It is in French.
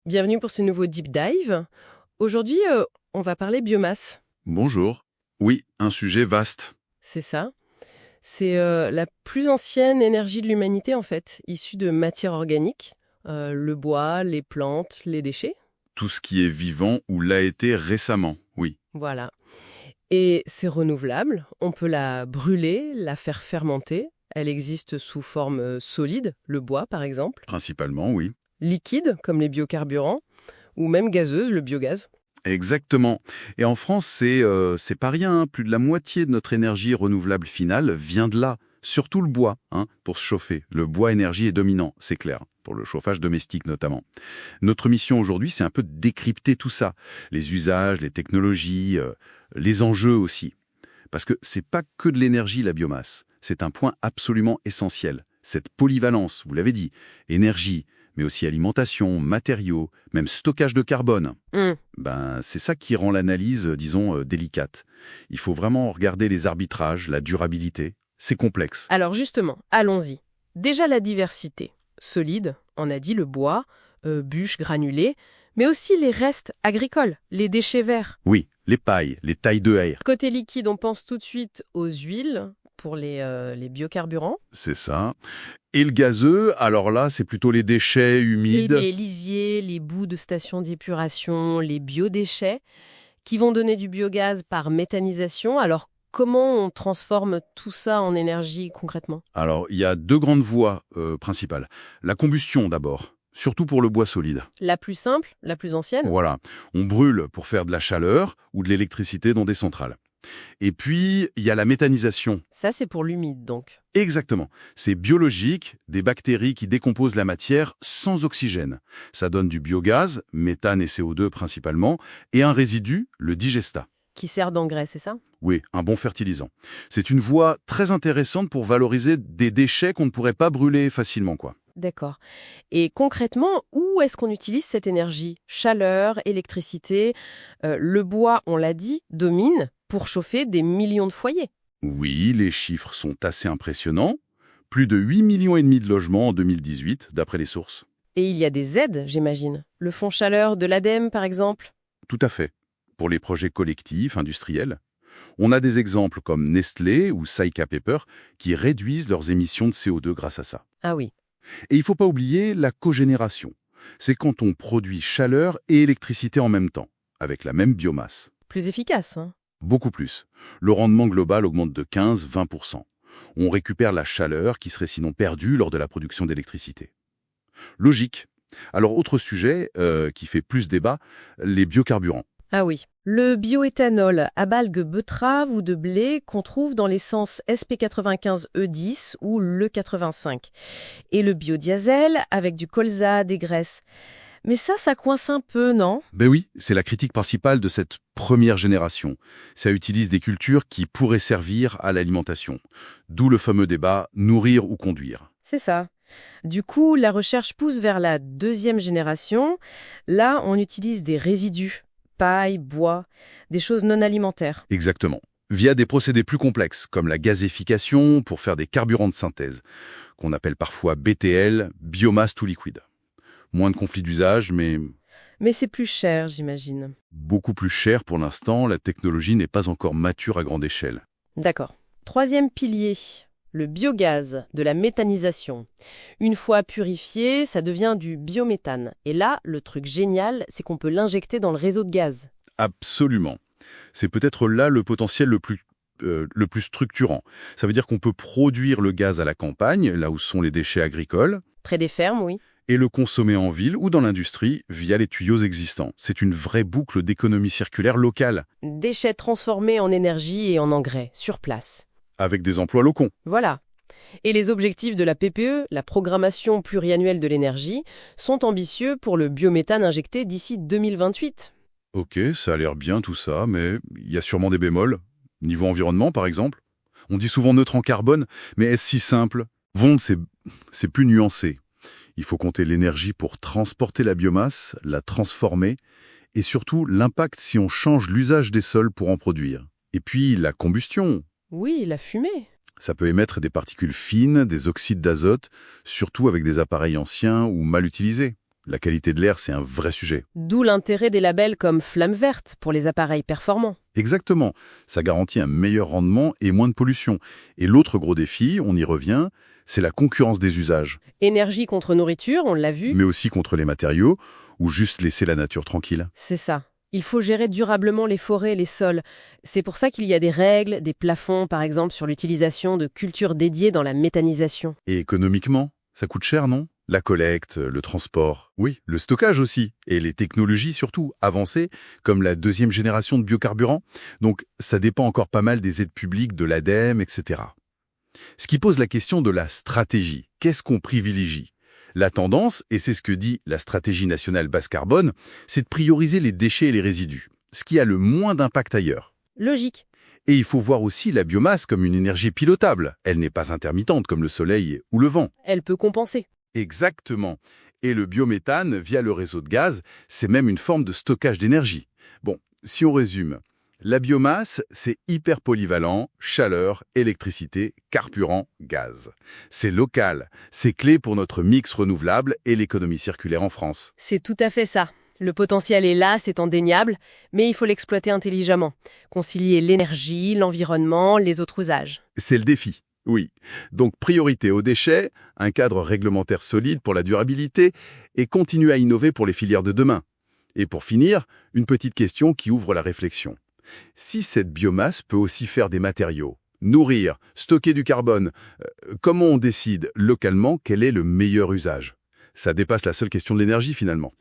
Bienvenue pour ce nouveau Deep Dive. Aujourd'hui, on va parler biomasse. Bonjour. Oui, un sujet vaste. C'est ça. C'est la plus ancienne énergie de l'humanité, en fait, issue de matière organique. Le bois, les plantes, les déchets. Tout ce qui est vivant ou l'a été récemment, oui. Voilà. Et c'est renouvelable. On peut la brûler, la faire fermenter. Elle existe sous forme solide, le bois par exemple. Principalement, oui. Liquide, comme les biocarburants. Ou même gazeuse, le biogaz. Exactement. Et en France, c'est pas rien, hein. Plus de la moitié de notre énergie renouvelable finale vient de là. Surtout le bois, pour se chauffer. Le bois énergie est dominant, c'est clair, pour le chauffage domestique notamment. Notre mission aujourd'hui, c'est un peu de décrypter tout ça. Les usages, les technologies, les enjeux aussi. Parce que c'est pas que de l'énergie, la biomasse. C'est un point absolument essentiel. Cette polyvalence, vous l'avez dit, énergie, mais aussi alimentation, matériaux, même stockage de carbone. C'est ça qui rend l'analyse, disons, délicate. Il faut vraiment regarder les arbitrages, la durabilité. C'est complexe. Alors justement, allons-y. Déjà la diversité. Solide, on a dit le bois, bûches granulées, mais aussi les restes agricoles, les déchets verts. Oui, les pailles, les tailles de haie. Côté liquide, on pense tout de suite aux huiles pour les biocarburants. C'est ça. Et le gazeux, alors là, c'est plutôt les déchets humides. Les lisiers, les bouts de stations d'épuration, les biodéchets, qui vont donner du biogaz par méthanisation. Alors comment on transforme tout ça en énergie concrètement? Alors, il y a deux grandes voies principales. La combustion d'abord, surtout pour le bois solide. La plus simple, la plus ancienne? Voilà, on brûle pour faire de la chaleur ou de l'électricité dans des centrales. Et puis, il y a la méthanisation. Ça, c'est pour l'humide, donc. Exactement. C'est biologique, des bactéries qui décomposent la matière sans oxygène. Ça donne du biogaz, méthane et CO2 principalement, et un résidu, le digestat. Qui sert d'engrais, c'est ça? Oui, un bon fertilisant. C'est une voie très intéressante pour valoriser des déchets qu'on ne pourrait pas brûler facilement, quoi. D'accord. Et concrètement, où est-ce qu'on utilise cette énergie? Chaleur, électricité, le bois, on l'a dit, domine pour chauffer des millions de foyers. Oui, les chiffres sont assez impressionnants. Plus de 8,5 millions de logements en 2018, d'après les sources. Et il y a des aides, j'imagine. Le fonds chaleur de l'ADEME, par exemple. Tout à fait. Pour les projets collectifs, industriels. On a des exemples comme Nestlé ou Saika Paper qui réduisent leurs émissions de CO2 grâce à ça. Ah oui. Et il ne faut pas oublier la cogénération. C'est quand on produit chaleur et électricité en même temps, avec la même biomasse. Plus efficace, hein? Beaucoup plus. Le rendement global augmente de 15-20%. On récupère la chaleur qui serait sinon perdue lors de la production d'électricité. Logique. Alors, autre sujet qui fait plus débat, les biocarburants. Ah oui. Le bioéthanol à balgue betterave ou de blé qu'on trouve dans l'essence SP95E10 ou l'E85. Et le biodiesel avec du colza, des graisses. Mais ça coince un peu, non? Ben oui, c'est la critique principale de cette première génération. Ça utilise des cultures qui pourraient servir à l'alimentation. D'où le fameux débat nourrir ou conduire. C'est ça. Du coup, la recherche pousse vers la deuxième génération. Là, on utilise des résidus, paille, bois, des choses non alimentaires. Exactement. Via des procédés plus complexes, comme la gazéfication pour faire des carburants de synthèse, qu'on appelle parfois BTL, biomasse tout liquide. Moins de conflits d'usage, mais Mais c'est plus cher, j'imagine. beaucoup plus cher pour l'instant. La technologie n'est pas encore mature à grande échelle. D'accord. Troisième pilier, le biogaz, de la méthanisation. Une fois purifié, ça devient du biométhane. Et là, le truc génial, c'est qu'on peut l'injecter dans le réseau de gaz. Absolument. C'est peut-être là le potentiel le plus structurant. Ça veut dire qu'on peut produire le gaz à la campagne, là où sont les déchets agricoles, Près des fermes, oui. et le consommer en ville ou dans l'industrie via les tuyaux existants. C'est une vraie boucle d'économie circulaire locale, Déchets transformés en énergie et en engrais, sur place. avec des emplois locaux. Voilà. Et les objectifs de la PPE, la programmation pluriannuelle de l'énergie, sont ambitieux pour le biométhane injecté d'ici 2028. Ok, ça a l'air bien tout ça, mais il y a sûrement des bémols. Niveau environnement, par exemple. On dit souvent neutre en carbone, mais est-ce si simple? C'est plus nuancé. Il faut compter l'énergie pour transporter la biomasse, la transformer, et surtout l'impact si on change l'usage des sols pour en produire. Et puis la combustion. Oui, la fumée. Ça peut émettre des particules fines, des oxydes d'azote, surtout avec des appareils anciens ou mal utilisés. la qualité de l'air, c'est un vrai sujet. D'où l'intérêt des labels comme Flamme Verte pour les appareils performants. Exactement, ça garantit un meilleur rendement et moins de pollution. Et l'autre gros défi, on y revient, c'est la concurrence des usages, Énergie contre nourriture, on l'a vu. mais aussi contre les matériaux, ou juste laisser la nature tranquille. C'est ça. Il faut gérer durablement les forêts et les sols. C'est pour ça qu'il y a des règles, des plafonds par exemple sur l'utilisation de cultures dédiées dans la méthanisation. Et économiquement, ça coûte cher, non? La collecte, le transport, oui, le stockage aussi, et les technologies surtout avancées, comme la deuxième génération de biocarburants. Donc ça dépend encore pas mal des aides publiques, de l'ADEME, etc. Ce qui pose la question de la stratégie. Qu'est-ce qu'on privilégie? La tendance, et c'est ce que dit la stratégie nationale basse carbone, c'est de prioriser les déchets et les résidus, ce qui a le moins d'impact ailleurs. Logique. Et il faut voir aussi la biomasse comme une énergie pilotable. Elle n'est pas intermittente comme le soleil ou le vent. Elle peut compenser. Exactement. Et le biométhane, via le réseau de gaz, c'est même une forme de stockage d'énergie. Bon, si on résume, la biomasse, c'est hyper polyvalent, chaleur, électricité, carburant, gaz. C'est local, c'est clé pour notre mix renouvelable et l'économie circulaire en France. C'est tout à fait ça. Le potentiel est là, c'est indéniable, mais il faut l'exploiter intelligemment. Concilier l'énergie, l'environnement, les autres usages. C'est le défi. Oui. Donc priorité aux déchets, un cadre réglementaire solide pour la durabilité et continuer à innover pour les filières de demain. Et pour finir, une petite question qui ouvre la réflexion. Si cette biomasse peut aussi faire des matériaux, nourrir, stocker du carbone, comment on décide localement quel est le meilleur usage? Ça dépasse la seule question de l'énergie finalement.